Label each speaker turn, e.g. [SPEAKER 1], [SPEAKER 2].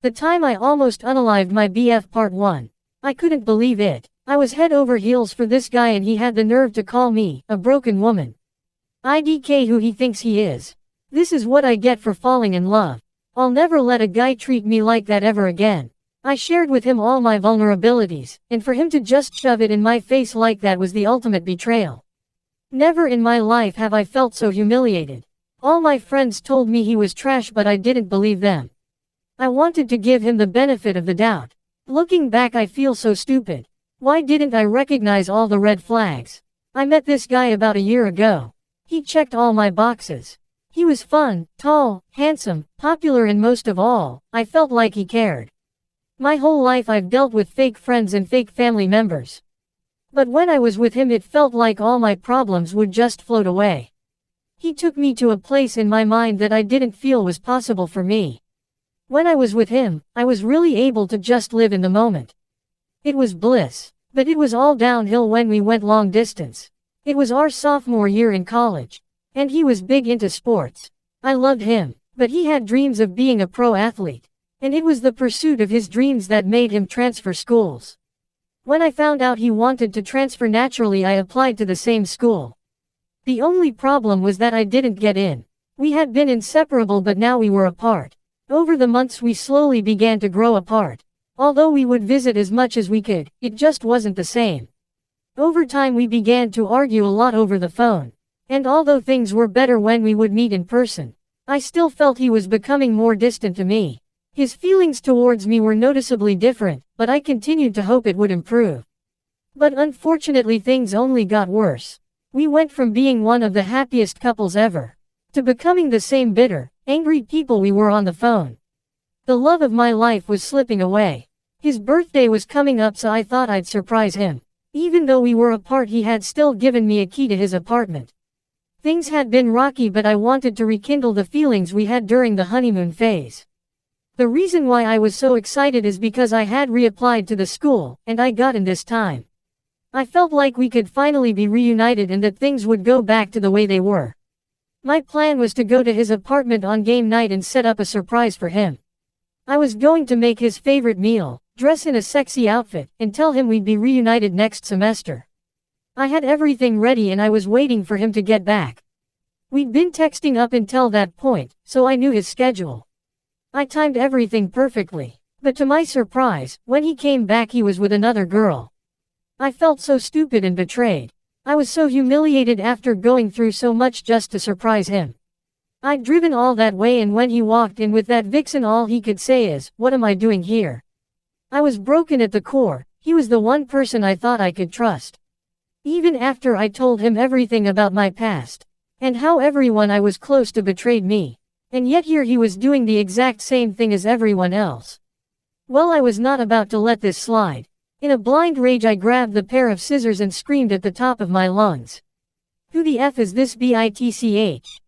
[SPEAKER 1] The time I almost unalived my BF Part 1. I couldn't believe it. I was head over heels for this guy and he had the nerve to call me a broken woman. IDK who he thinks he is. This is what I get for falling in love. I'll never let a guy treat me like that ever again. I shared with him all my vulnerabilities, and for him to just shove it in my face like that was the ultimate betrayal. Never in my life have I felt so humiliated. All my friends told me he was trash but I didn't believe them. I wanted to give him the benefit of the doubt. Looking back I feel so stupid. Why didn't I recognize all the red flags? I met this guy about a year ago. He checked all my boxes. He was fun, tall, handsome, popular and most of all, I felt like he cared. My whole life I've dealt with fake friends and fake family members. But when I was with him it felt like all my problems would just float away. He took me to a place in my mind that I didn't feel was possible for me. When I was with him, I was really able to just live in the moment. It was bliss. But it was all downhill when we went long distance. It was our sophomore year in college. And he was big into sports. I loved him, but he had dreams of being a pro athlete. And it was the pursuit of his dreams that made him transfer schools. When I found out he wanted to transfer naturally I applied to the same school. The only problem was that I didn't get in. We had been inseparable but now we were apart. Over the months we slowly began to grow apart. Although we would visit as much as we could, it just wasn't the same. Over time we began to argue a lot over the phone. And although things were better when we would meet in person, I still felt he was becoming more distant to me. His feelings towards me were noticeably different, but I continued to hope it would improve. But unfortunately things only got worse. We went from being one of the happiest couples ever, to becoming the same bitter, angry people we were on the phone. The love of my life was slipping away. His birthday was coming up so I thought I'd surprise him. Even though we were apart he had still given me a key to his apartment. Things had been rocky but I wanted to rekindle the feelings we had during the honeymoon phase. The reason why I was so excited is because I had reapplied to the school, and I got in this time. I felt like we could finally be reunited and that things would go back to the way they were. My plan was to go to his apartment on game night and set up a surprise for him. I was going to make his favorite meal, dress in a sexy outfit, and tell him we'd be reunited next semester. I had everything ready and I was waiting for him to get back. We'd been texting up until that point, so I knew his schedule. I timed everything perfectly. But to my surprise, when he came back he was with another girl. I felt so stupid and betrayed. I was so humiliated after going through so much just to surprise him. I'd driven all that way and when he walked in with that vixen all he could say is, "What am I doing here?" I was broken at the core. He was the one person I thought I could trust. Even after I told him everything about my past, and how everyone I was close to betrayed me. And yet here he was doing the exact same thing as everyone else. Well, I was not about to let this slide. In a blind rage I grabbed the pair of scissors and screamed at the top of my lungs. Who the F is this bitch?